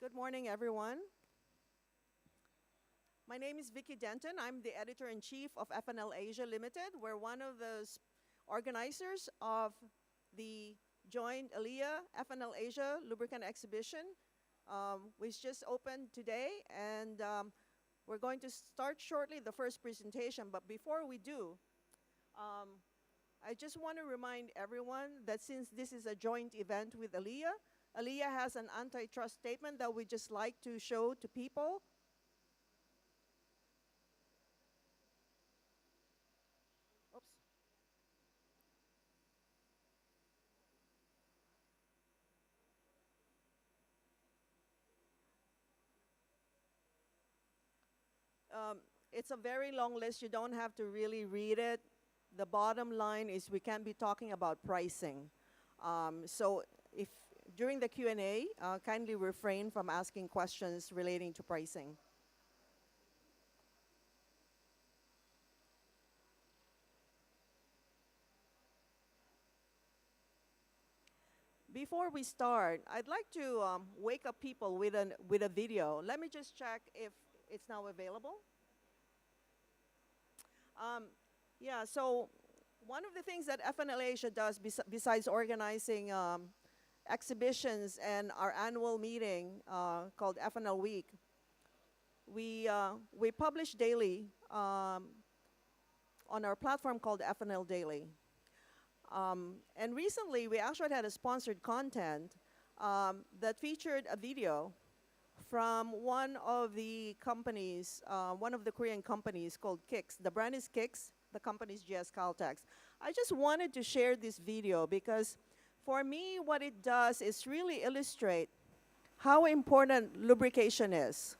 Good morning, everyone. My name is Vicky Denton. I'm the editor-in-chief of FNL Asia Limited. We're one of the organizers of the joint ALIA FNL Asia Lubricant Exhibition, which just opened today, and we're going to start shortly the first presentation. But before we do, I just want to remind everyone that since this is a joint event with ALIA, ALIA has an antitrust statement that we just like to show to people. Oops. It's a very long list. You don't have to really read it. The bottom line is we can't be talking about pricing. So if during the Q&A, kindly refrain from asking questions relating to pricing. Before we start, I'd like to wake up people with a video. Let me just check if it's now available. Yeah, so one of the things that FNL Asia does besides organizing exhibitions and our annual meeting called FNL Week, we publish daily on our platform called FNL Daily. And recently, we actually had a sponsored content that featured a video from one of the companies, one of the Korean companies called Kicks. The brand is Kicks, the company is GS Caltex. I just wanted to share this video because for me, what it does is really illustrate how important lubrication is.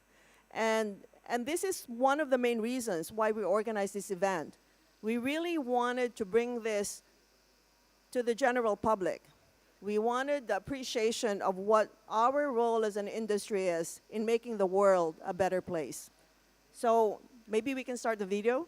And this is one of the main reasons why we organized this event. We really wanted to bring this to the general public. We wanted the appreciation of what our role as an industry is in making the world a better place. So maybe we can start the video.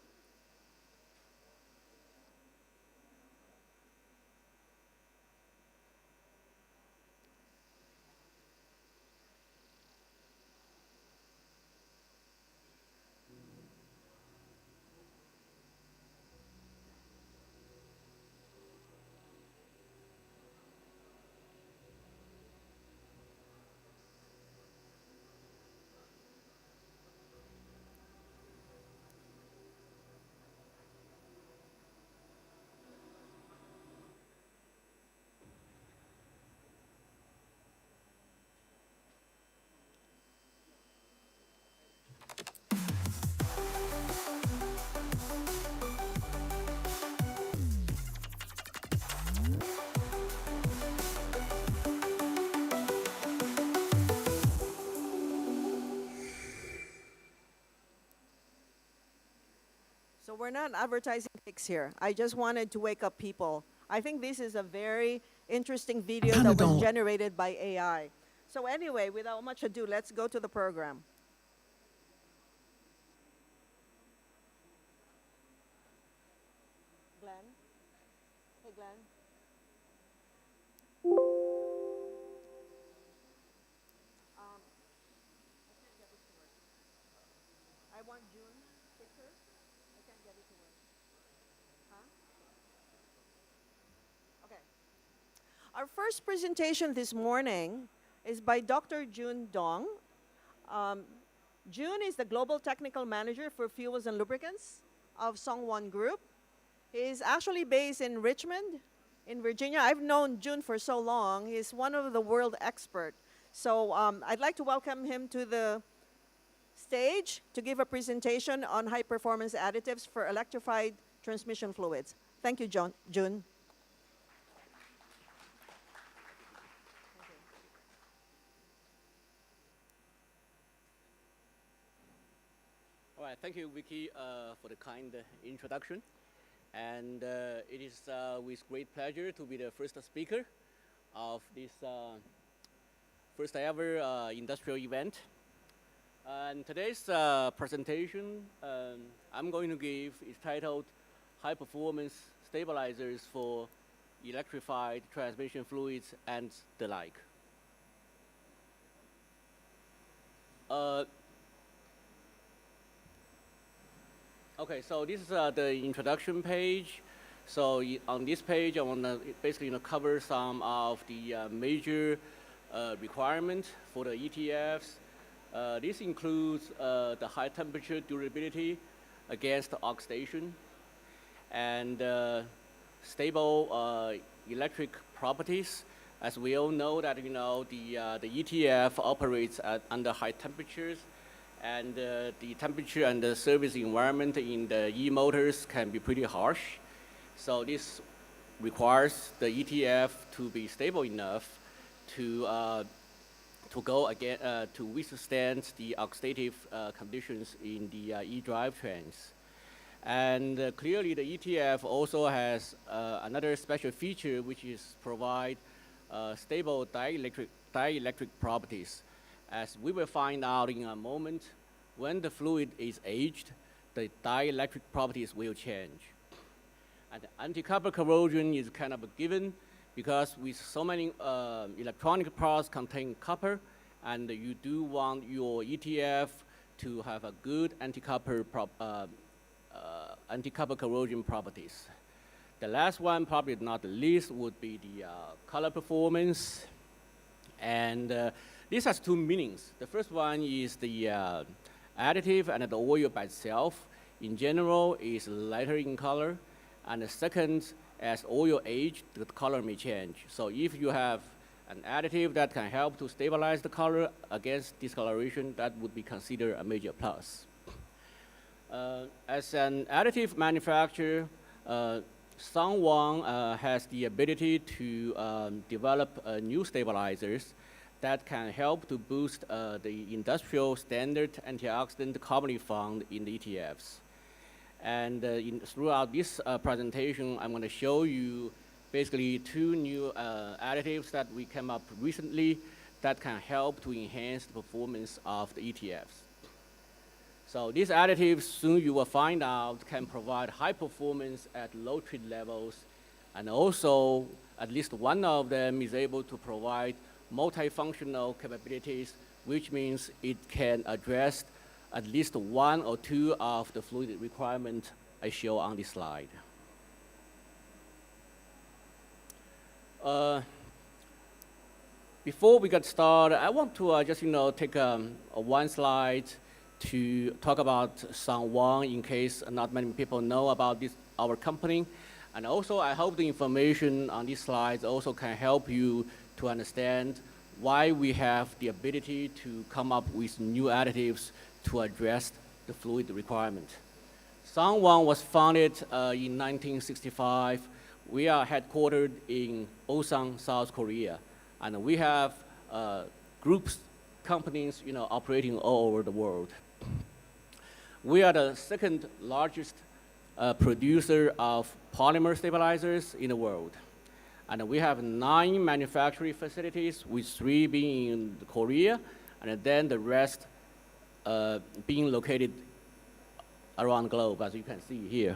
So we're not advertising Kicks here. I just wanted to wake up people. I think this is a very interesting video that was generated by AI. So anyway, without much ado, let's go to the program. Glenn? Hey, Glenn. I can't get it to work. I want June picture. I can't get it to work. Huh? Okay. Our first presentation this morning is by Dr. Jun Dong. Jun is the Global Technical Manager for Fuels and Lubricants of Songwon Group. He is actually based in Richmond, in Virginia. I've known Jun for so long. He's one of the world experts. So I'd like to welcome him to the stage to give a presentation on high-performance additives for electrified transmission fluids. Thank you, Jun. All right, thank you, Vicky, for the kind introduction. And it is with great pleasure to be the first speaker of this first ever industrial event. And today's presentation I'm going to give is titled High Performance Stabilizers for Electrified Transmission Fluids and the like. Uh, okay, so this is the introduction page. So on this page, I want to basically cover some of the major requirements for the ETFs. This includes the high temperature durability against oxidation and stable electric properties. As we all know that the ETF operates under high temperatures, and the temperature and the service environment in the e-motors can be pretty harsh. So this requires the ETF to be stable enough to go again to withstand the oxidative conditions in the e-drivetrains. And clearly, the ETF also has another special feature, which is provide stable dielectric properties. As we will find out in a moment, when the fluid is aged, the dielectric properties will change. And anti-copper corrosion is kind of a given, because with so many electronic parts contain copper, and you do want your ETF to have a good anti-copper corrosion properties. The last one, probably not the least, would be the color performance. And this has two meanings. The first one is the additive and the oil by itself, in general, is lighter in color. And the second, as oil age, the color may change. So if you have an additive that can help to stabilize the color against discoloration, that would be considered a major plus. As an additive manufacturer, Sangwang has the ability to develop new stabilizers that can help to boost the industrial standard antioxidant commonly found in the ETFs. And throughout this presentation, I'm going to show you basically two new additives that we came up recently that can help to enhance the performance of the ETFs. So these additives, soon you will find out, can provide high performance at low treat levels, and also at least one of them is able to provide multifunctional capabilities, which means it can address at least one or two of the fluid requirements I show on this slide. Before we get started, I want to just take one slide to talk about Sangwang, in case not many people know about our company. And also, I hope the information on these slides also can help you to understand why we have the ability to come up with new additives to address the fluid requirement. Sangwang was founded in 1965. We are headquartered in Ulsan, South Korea, and we have groups, companies, operating all over the world. We are the second largest producer of polymer stabilizers in the world. And we have 9 manufacturing facilities, with 3 being in Korea, and then the rest being located around the globe, as you can see here.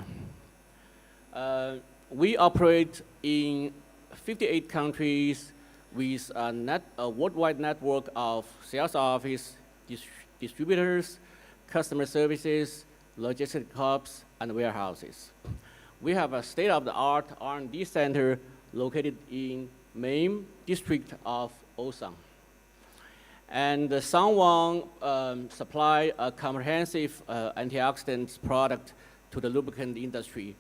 We operate in 58 countries with a worldwide network of sales office, distributors, customer services, logistic hubs, and warehouses. We have a state-of-the-art R&D center located in Main district of Ulsan. And the Sangwang supply a comprehensive antioxidants product to the lubricant industry.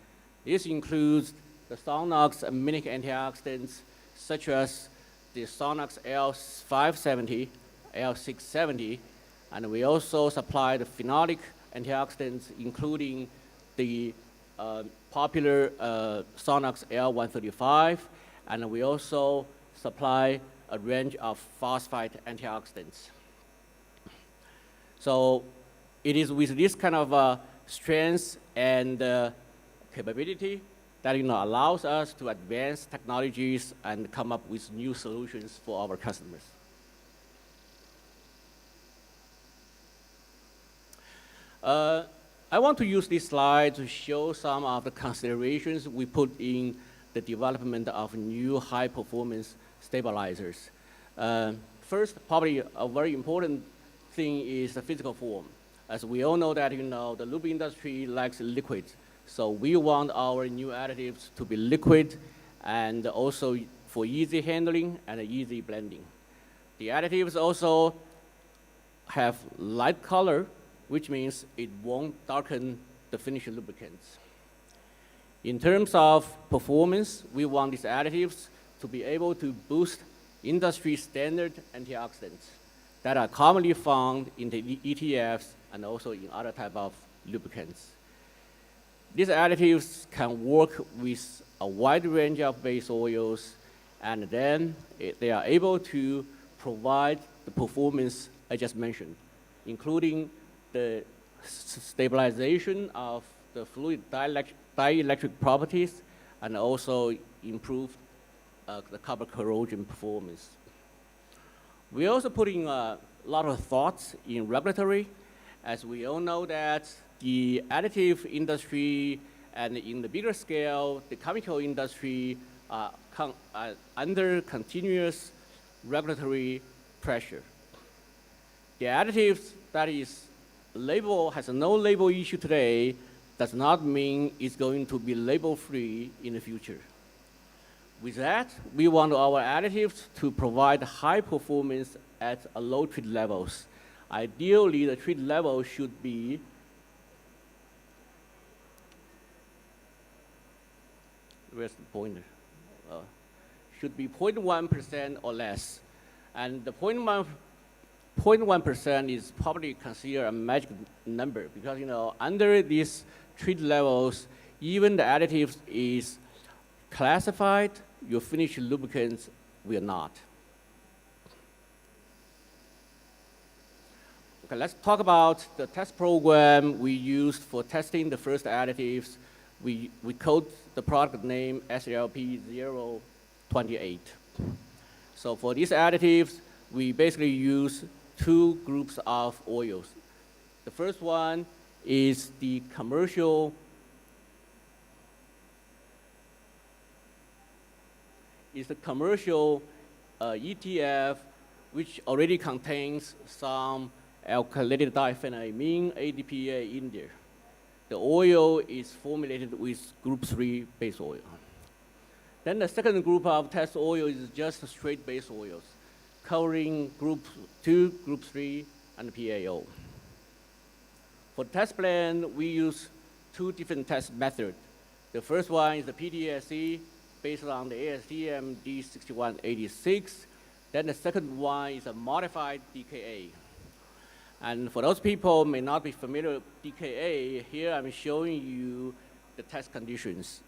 This includes the Sonox aminic antioxidants, such as the Sonox L570, L670, and we also supply the phenolic antioxidants, including the popular Sonox L135, and we also supply a range of phosphate antioxidants. So it is with this kind of strength and capability that allows us to advance technologies and come up with new solutions for our customers. I want to use this slide to show some of the considerations we put in the development of new high-performance stabilizers. First, probably a very important thing is the physical form. As we all know that, the lube industry likes liquid. So we want our new additives to be liquid and also for easy handling and easy blending. The additives also have light color, which means it won't darken the finished lubricants. In terms of performance, we want these additives to be able to boost industry standard antioxidants that are commonly found in the ETFs and also in other type of lubricants. These additives can work with a wide range of base oils, and then they are able to provide the performance I just mentioned, including the stabilization of the fluid dielectric properties and also improve the copper corrosion performance. We also put in a lot of thoughts in regulatory, as we all know that the additive industry and in the bigger scale, the chemical industry are under continuous regulatory pressure. The additives that has no label issue today does not mean it's going to be label free in the future. With that, we want our additives to provide high performance at a low treat levels. Ideally, the treat level should be where's the pointer? Should be 0.1% or less. And the 0.1% is probably considered a magic number because, under these treat levels, even the additives is classified, your finished lubricants will not. Okay, let's talk about the test program we used for testing the first additives. We code the product name SLP028. So for these additives, we basically use two groups of oils. The first one is the commercial ETF, which already contains some alkylated diphenylamine, ADPA, in there. The oil is formulated with group 3 base oil. Then the second group of test oil is just straight base oils, covering group 2, group 3, and PAO. For the test plan, we use two different test methods. The first one is the PTSE, based on the ASTM D6186. Then the second one is a modified DKA. And for those people who may not be familiar with DKA, here I'm showing you the test conditions.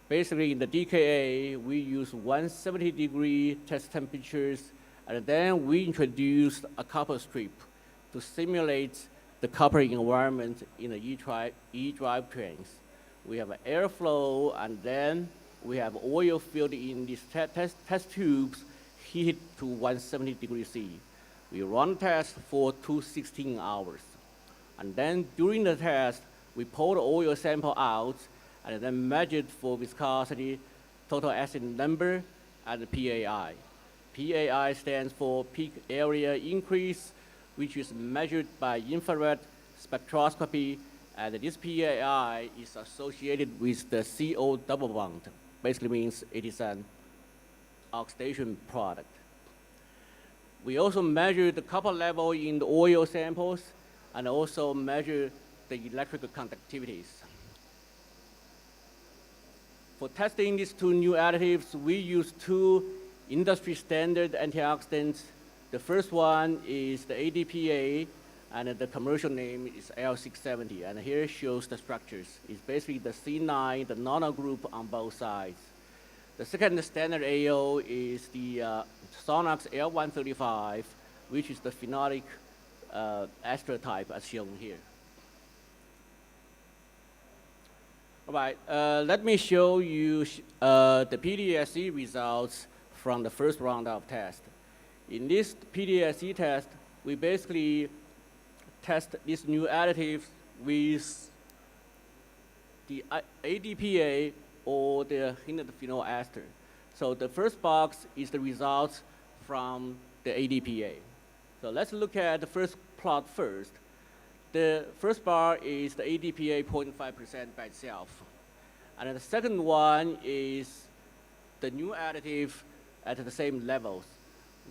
Basically, in the DKA, we use 170-degree test temperatures, and then we introduced a copper strip to simulate the copper environment in the E-drive trains. We have airflow, and then we have oil filled in these test tubes, heated to 170 degrees C. We run the test for 216 hours. And then during the test, we pull the oil sample out and then measured for viscosity, total acid number, and PAI. PAI stands for peak area increase, which is measured by infrared spectroscopy, and this PAI is associated with the CO double bond. Basically means it is an oxidation product. We also measure the copper level in the oil samples and also measure the electrical conductivities. For testing these two new additives, we use two industry standard antioxidants. The first one is the ADPA, and the commercial name is L670, and here it shows the structures. It's basically the C9, the nano group on both sides. The second standard AO is the Sonox L135, which is the phenolic ester type as shown here. All right, let me show you the PDSE results from the first round of test. In this PDSE test, we basically test these new additives with the ADPA or the hinted phenol ester. So the first box is the results from the ADPA. So let's look at the first plot first. The first bar is the ADPA 0.5% by itself. And the second one is the new additive at the same levels.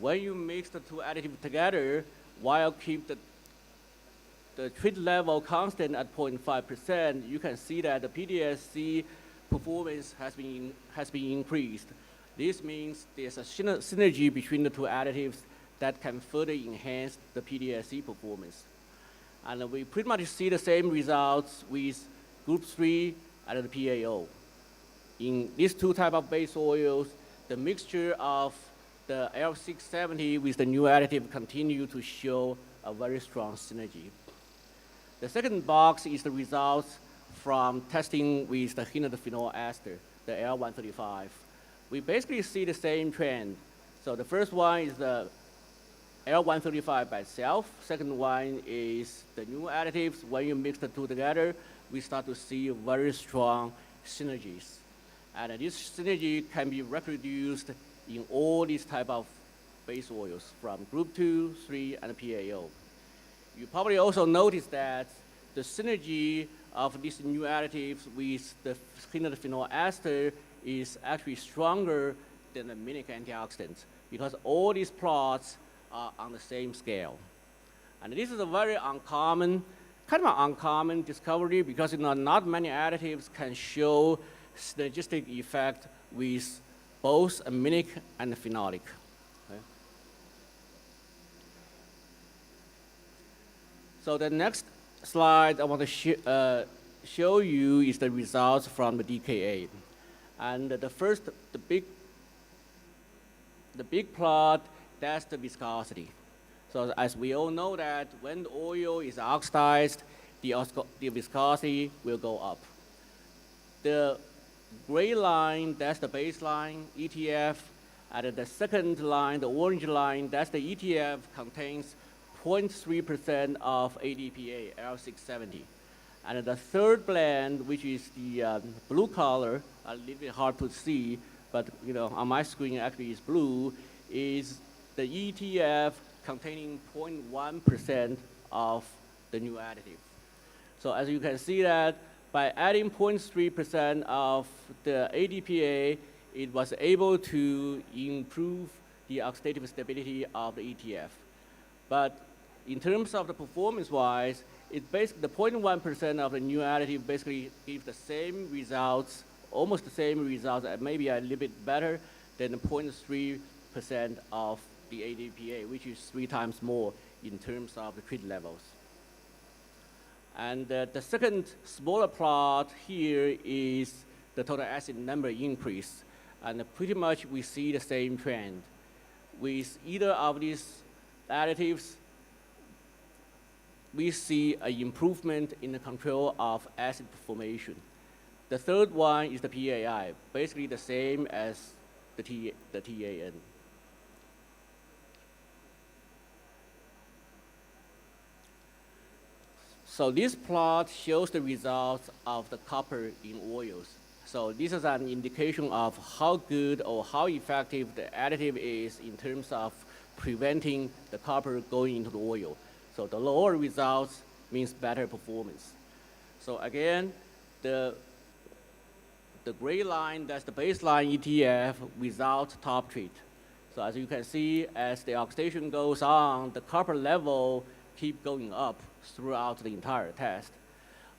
When you mix the two additives together, while keep the treat level constant at 0.5%, you can see that the PDSC performance has been increased. This means there's a synergy between the two additives that can further enhance the PDSC performance. And we pretty much see the same results with group 3 and the PAO. In these two types of base oils, the mixture of the L670 with the new additive continue to show a very strong synergy. The second box is the results from testing with the phenol ester, the L135. We basically see the same trend. So the first one is the L135 by itself. Second one is the new additives. When you mix the two together, we start to see very strong synergies. And this synergy can be reproduced in all these type of base oils from group 2, 3, and PAO. You probably also notice that the synergy of these new additives with the phenol ester is actually stronger than the mimic antioxidants because all these plots are on the same scale. And this is a very uncommon, kind of an uncommon discovery because not many additives can show synergistic effect with both aminic and phenolic. Okay. So the next slide I want to show you is the results from the DKA. And the first, the big plot, that's the viscosity. So as we all know that when the oil is oxidized, the viscosity will go up. The gray line, that's the baseline, ETF. And the second line, the orange line, that's the ETF contains 0.3% of ADPA, L670. And the third blend, which is the blue color, a little bit hard to see, but on my screen actually is blue, is the ETF containing 0.1% of the new additive. So as you can see that by adding 0.3% of the ADPA, it was able to improve the oxidative stability of the ETF. But in terms of the performance-wise, the 0.1% of the new additive basically gives the same results, almost the same results, maybe a little bit better than the 0.3% of the ADPA, which is 3 times more in terms of the treat levels. And the second smaller plot here is the total acid number increase. And pretty much we see the same trend. With either of these additives, we see an improvement in the control of acid formation. The third one is the PAI, basically the same as the TAN. So this plot shows the results of the copper in oils. So this is an indication of how good or how effective the additive is in terms of preventing the copper going into the oil. So the lower results means better performance. So again, the gray line, that's the baseline ETF without top treat. So as you can see, as the oxidation goes on, the copper level keep going up throughout the entire test.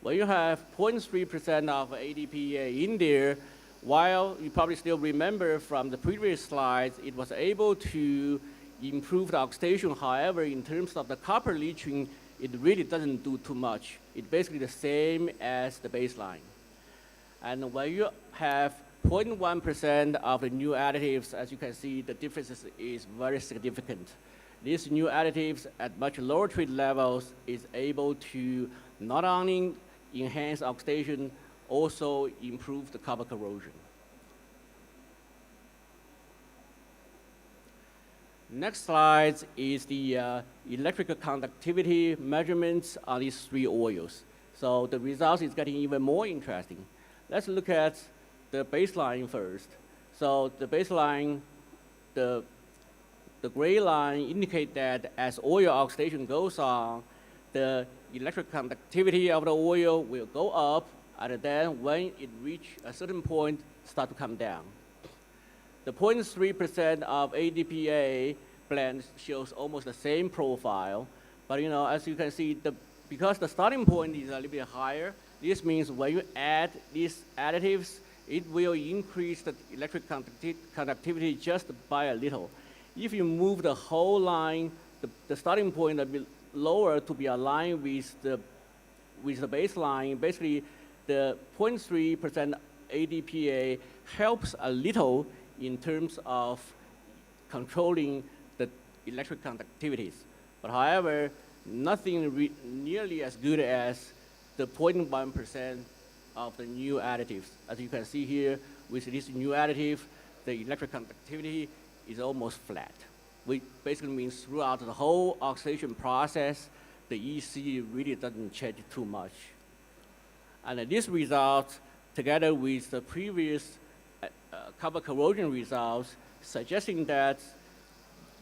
When you have 0.3% of ADPA in there, while you probably still remember from the previous slides, it was able to improve the oxidation. However, in terms of the copper leaching, it really doesn't do too much. It's basically the same as the baseline. And when you have 0.1% of the new additives, as you can see, the difference is very significant. These new additives at much lower treat levels is able to not only enhance oxidation, also improve the copper corrosion. Next slide is the electrical conductivity measurements on these 3 oils. So the results is getting even more interesting. Let's look at the baseline first. So the baseline, the the gray line indicate that as oil oxidation goes on, the electric conductivity of the oil will go up, and then when it reach a certain point, start to come down. The 0.3% of ADPA blend shows almost the same profile, but as you can see, because the starting point is a little bit higher, this means when you add these additives, it will increase the electric conductivity just by a little. If you move the whole line, the starting point a bit lower to be aligned with the baseline, basically the 0.3% ADPA helps a little in terms of controlling the electric conductivities. But however, nothing nearly as good as the 0.1% of the new additives. As you can see here, with this new additive, the electric conductivity is almost flat, which basically means throughout the whole oxidation process, the EC really doesn't change too much. And this result, together with the previous copper corrosion results, suggesting that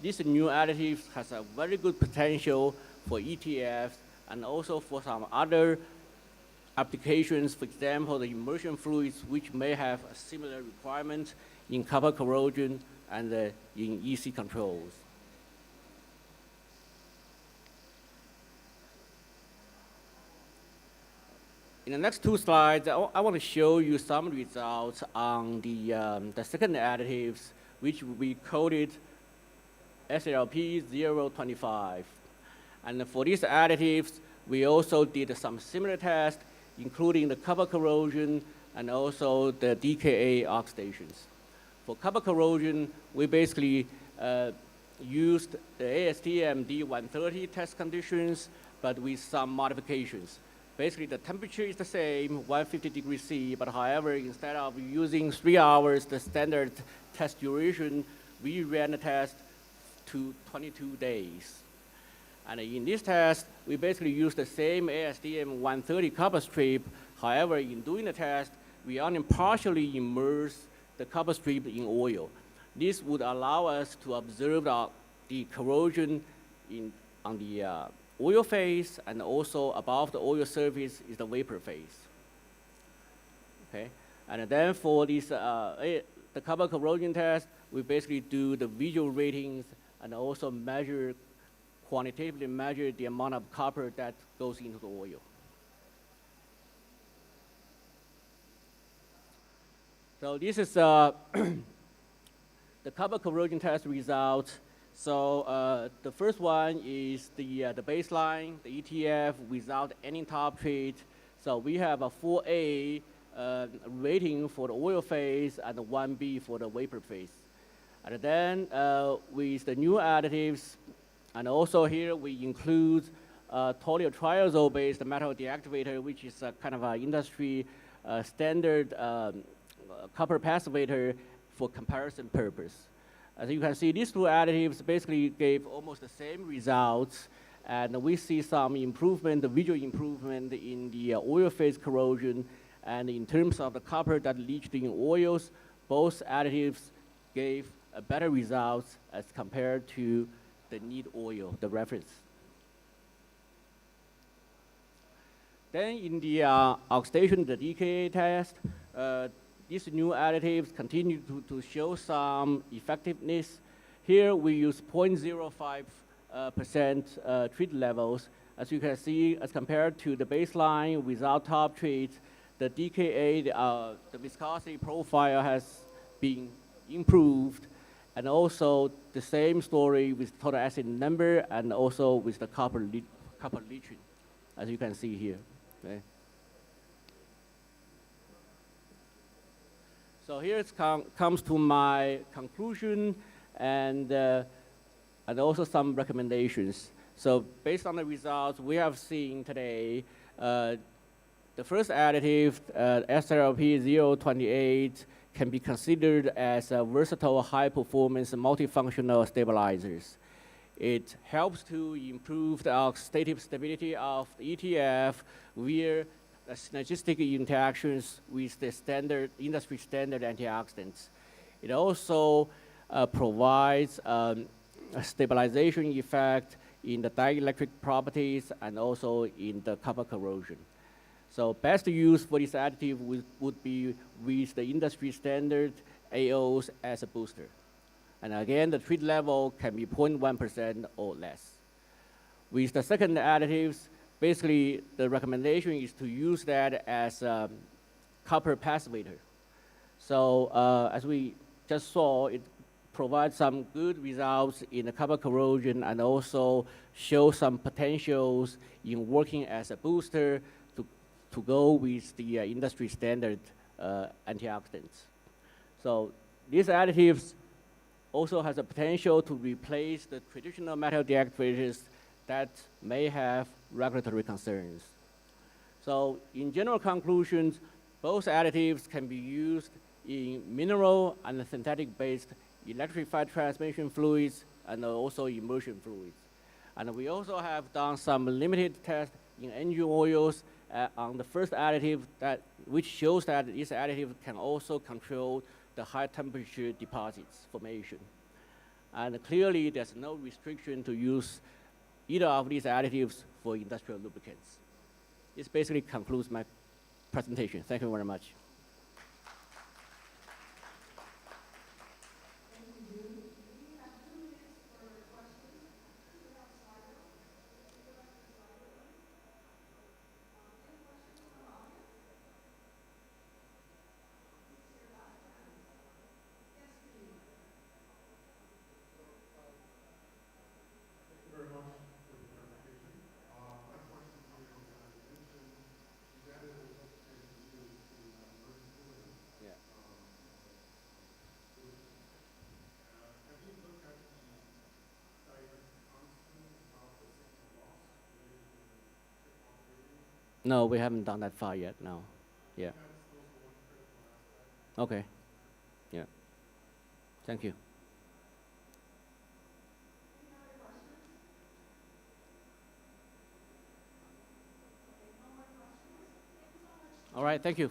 this new additive has a very good potential for ETFs and also for some other applications, for example, the immersion fluids, which may have a similar requirement in copper corrosion and in EC controls. In the next two slides, I want to show you some results on the second additives, which we coded SLP 025. And for these additives, we also did some similar tests, including the copper corrosion and also the DKA oxidations. For copper corrosion, we basically used the ASTM D130 test conditions, but with some modifications. Basically, the temperature is the same, 150 degrees C, but however, instead of using 3 hours, the standard test duration, we ran the test to 22 days. And in this test, we basically used the same ASTM 130 copper strip. However, in doing the test, we only partially immerse the copper strip in oil. This would allow us to observe the corrosion on the oil phase, and also above the oil surface is the vapor phase. Okay, and then for this the copper corrosion test, we basically do the visual ratings and also quantitatively measure the amount of copper that goes into the oil. So this is the copper corrosion test result. So the first one is the baseline, the ETF without any top treat. So we have a 4A rating for the oil phase and a 1B for the vapor phase. And then with the new additives, and also here we include toluene-triazole-based metal deactivator, which is a kind of an industry standard copper passivator for comparison purpose. As you can see, these two additives basically gave almost the same results, and we see some improvement, the visual improvement in the oil phase corrosion, and in terms of the copper that leached in oils, both additives gave a better results as compared to the neat oil, the reference. Then in the oxidation, the DKA test, these new additives continue to show some effectiveness. Here we use 0.05% treat levels. As you can see, as compared to the baseline without top treat, the DKA, the viscosity profile has been improved, and also the same story with total acid number and also with the copper leaching, as you can see here. Okay. So here it comes to my conclusion and also some recommendations. So based on the results we have seen today, the first additive, SLP 028, can be considered as a versatile high-performance multifunctional stabilizers. It helps to improve the oxidative stability of the ETF via synergistic interactions with the industry standard antioxidants. It also provides stabilization effect in the dielectric properties and also in the copper corrosion. So best use for this additive would be with the industry standard AOs as a booster. And again, the treat level can be 0.1% or less. With the second additives, basically the recommendation is to use that as a copper passivator. So as we just saw, it provides some good results in the copper corrosion and also show some potentials in working as a booster to go with the industry standard antioxidants. So these additives also has a potential to replace the traditional metal deactivators that may have regulatory concerns. So in general conclusions, both additives can be used in mineral and synthetic-based electrified transmission fluids and also immersion fluids. And we also have done some limited tests in engine oils on the first additive which shows that this additive can also control the high temperature deposits formation. And clearly there's no restriction to use either of these additives for industrial lubricants. This basically concludes my presentation. Thank you very much. No, we haven't done that far yet, no. Yeah. Okay. Yeah. Thank you. All right, thank you.